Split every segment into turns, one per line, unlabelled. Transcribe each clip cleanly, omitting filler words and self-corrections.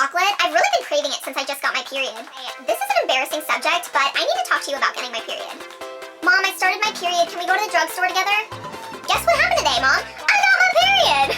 chocolate? I've really been craving it since I just got my period. This is an embarrassing subject, but I need to talk to you about getting my period. Mom, I started my period. Can we go to the drugstore together? Guess what happened today, Mom? I got my period!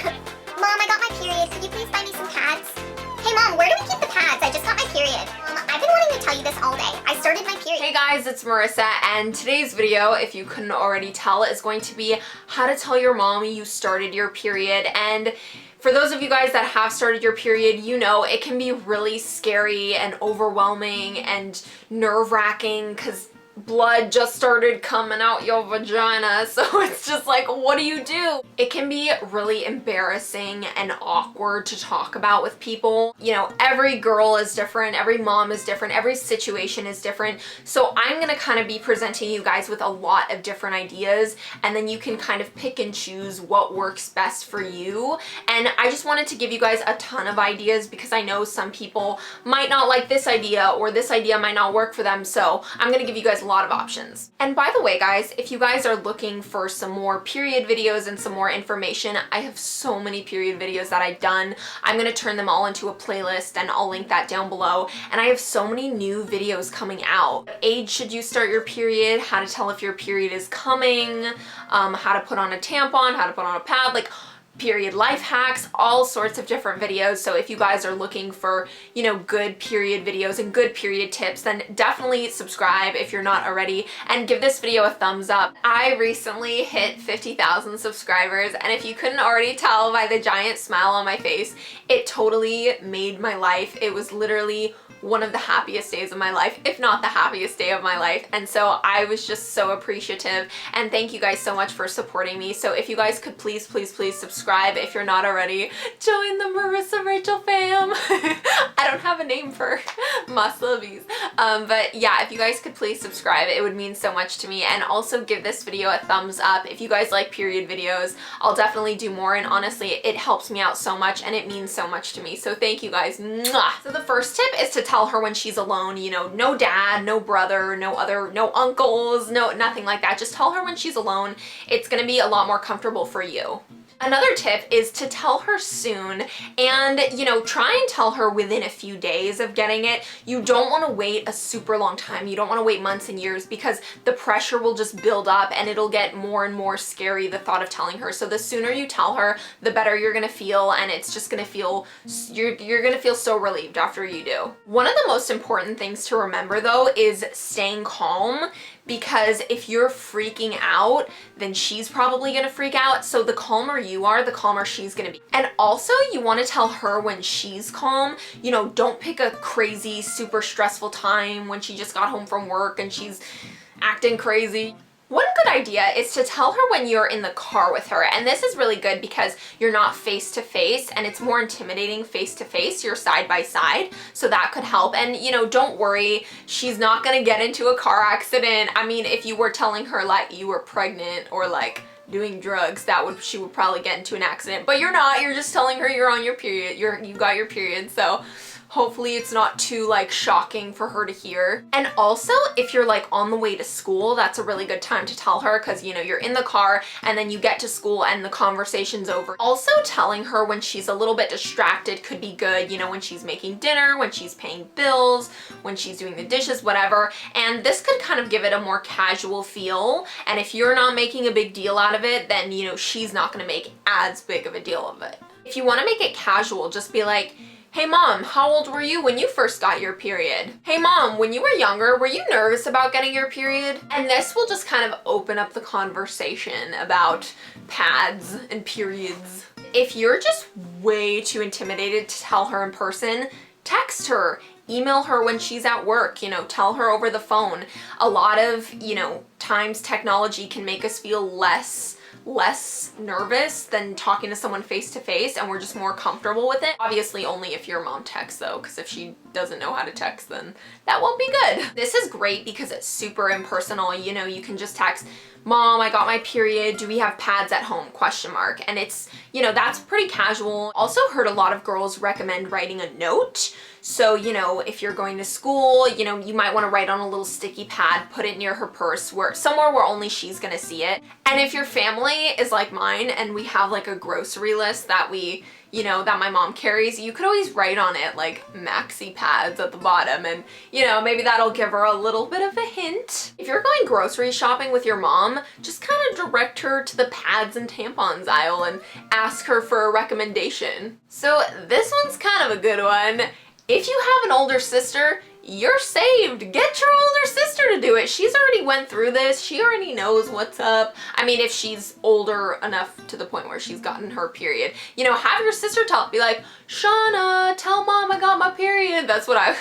Mom, I got my period. Could you please buy me some pads? Hey, Mom, where do we keep the pads? I just got my period. I've been wanting to tell you this all day. I started my period.
Hey guys, it's Marissa, and today's video, if you couldn't already tell, is going to be how to tell your mom you started your period. And for those of you guys that have started your period, you know it can be really scary and overwhelming and nerve-wracking because blood just started coming out your vagina, so it's just like, what do you do? It can be really embarrassing and awkward to talk about with people. You know, every girl is different, every mom is different, every situation is different, so I'm gonna kind of be presenting you guys with a lot of different ideas, and then you can kind of pick and choose what works best for you. And I just wanted to give you guys a ton of ideas because I know some people might not like this idea, or this idea might not work for them, so I'm gonna give you guys a lot of options. And by the way, guys, if you guys are looking for some more period videos and some more information, I have so many period videos that I've done. I'm gonna turn them all into a playlist and I'll link that down below. And I have so many new videos coming out. What age should you start your period? How to tell if your period is coming, how to put on a tampon, how to put on a pad, like period life hacks, all sorts of different videos. So if you guys are looking for, you know, good period videos and good period tips, then definitely subscribe if you're not already, and give this video a thumbs up. I recently hit 50,000 subscribers, and if you couldn't already tell by the giant smile on my face, it totally made my life. It was literally one of the happiest days of my life, if not the happiest day of my life. And so I was just so appreciative, and thank you guys so much for supporting me. So if you guys could please subscribe if you're not already. Join the Marissa Rachel fam. I don't have a name for my subbies. But yeah, if you guys could please subscribe, it would mean so much to me. And also give this video a thumbs up. If you guys like period videos, I'll definitely do more, and honestly, it helps me out so much and it means so much to me. So thank you guys. Mwah. So the first tip is to tell her when she's alone, you know, no dad, no brother, no uncles, nothing like that. Just tell her when she's alone. It's gonna be a lot more comfortable for you. Another tip is to tell her soon, and you know, try and tell her within a few days of getting it. You don't want to wait a super long time. You don't want to wait months and years, because the pressure will just build up and it'll get more and more scary, the thought of telling her. So the sooner you tell her, the better you're gonna feel, and it's just gonna feel, you're gonna feel so relieved after you do. One of the most important things to remember though is staying calm, because if you're freaking out, then she's probably gonna freak out. So the calmer you are, the calmer she's gonna be. And also, you wanna tell her when she's calm. You know, don't pick a crazy, super stressful time when she just got home from work and she's acting crazy. One good idea is to tell her when you're in the car with her, and this is really good because you're not face to face, and it's more intimidating face to face, you're side by side, so that could help. And you know, don't worry, she's not gonna get into a car accident. I mean, if you were telling her like you were pregnant or like doing drugs, she would probably get into an accident, but you're not. You're just telling her you're on your period, you got your period, so hopefully it's not too like shocking for her to hear. And also, if you're like on the way to school, that's a really good time to tell her, because you know, you're in the car and then you get to school and the conversation's over. Also, telling her when she's a little bit distracted could be good, you know, when she's making dinner, when she's paying bills, when she's doing the dishes, whatever. And this could kind of give it a more casual feel, and if you're not making a big deal out of it, then you know, she's not gonna make as big of a deal of it. If you want to make it casual, just be like, hey mom, how old were you when you first got your period? Hey mom, when you were younger, were you nervous about getting your period? And this will just kind of open up the conversation about pads and periods. If you're just way too intimidated to tell her in person, text her, email her when she's at work, you know, tell her over the phone. A lot of, you know, times technology can make us feel less nervous than talking to someone face to face, and we're just more comfortable with it. Obviously only if your mom texts though, because if she doesn't know how to text, then that won't be good. This is great because it's super impersonal. You know, you can just text, Mom, I got my period, do we have pads at home, ? And it's, you know, that's pretty casual. Also heard a lot of girls recommend writing a note. So, you know, if you're going to school, you know, you might want to write on a little sticky pad, put it near her purse, somewhere where only she's gonna see it. And if your family is like mine and we have like a grocery list that we, you know, that my mom carries, you could always write on it like maxi pads at the bottom, and you know, maybe that'll give her a little bit of a hint. If you're going grocery shopping with your mom, just kind of direct her to the pads and tampons aisle and ask her for a recommendation. So this one's kind of a good one. If you have an older sister, you're saved. Get your older sister to do it. She's already went through this. She already knows what's up. I mean, if she's older enough to the point where she's gotten her period, you know, have your sister be like, Shauna, tell mom I got my period. That's what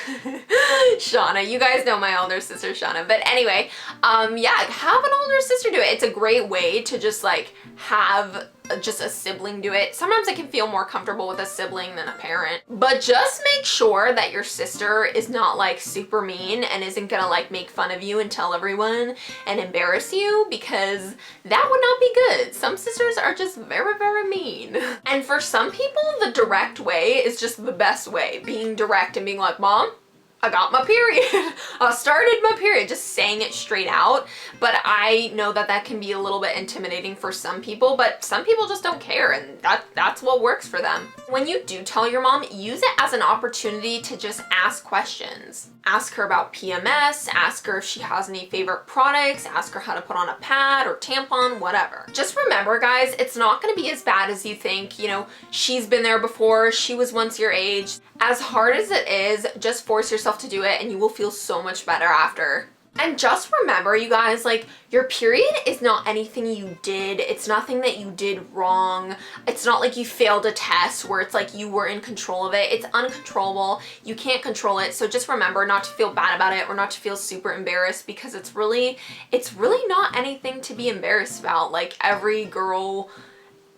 Shauna, you guys know my older sister, Shauna. But anyway, yeah, have an older sister do it. It's a great way to just like have just a sibling do it. Sometimes I can feel more comfortable with a sibling than a parent, but just make sure that your sister is not like super mean and isn't gonna like make fun of you and tell everyone and embarrass you, because that would not be good. Some sisters are just very, very mean. And for some people, the direct way is just the best way. Being direct and being like, Mom, I got my period. I started my period, just saying it straight out. But I know that that can be a little bit intimidating for some people, but some people just don't care, and that's what works for them. When you do tell your mom, use it as an opportunity to just ask questions. Ask her about PMS, ask her if she has any favorite products, ask her how to put on a pad or tampon, whatever. Just remember, guys, it's not gonna be as bad as you think. You know, she's been there before, she was once your age. As hard as it is, just force yourself to do it and you will feel so much better after. And just remember, you guys, like, your period is not anything you did. It's nothing that you did wrong. It's not like you failed a test where it's like you were in control of it. It's uncontrollable. You can't control it. So just remember not to feel bad about it or not to feel super embarrassed, because it's really not anything to be embarrassed about. Like, every girl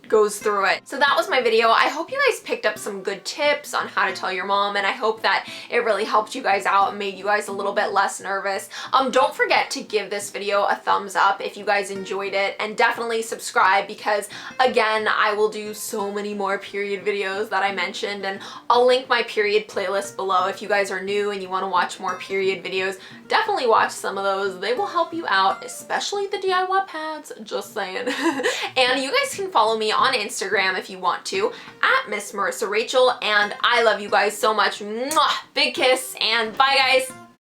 goes through it. So that was my video. I hope you guys picked up some good tips on how to tell your mom, and I hope that it really helped you guys out and made you guys a little bit less nervous. Don't forget to give this video a thumbs up if you guys enjoyed it, and definitely subscribe, because again, I will do so many more period videos that I mentioned, and I'll link my period playlist below. If you guys are new and you want to watch more period videos, definitely watch some of those. They will help you out, especially the DIY pads, just saying. And you guys can follow me on Instagram if you want to, at Miss Marissa Rachel, and I love you guys so much. Mwah! Big kiss, and bye guys!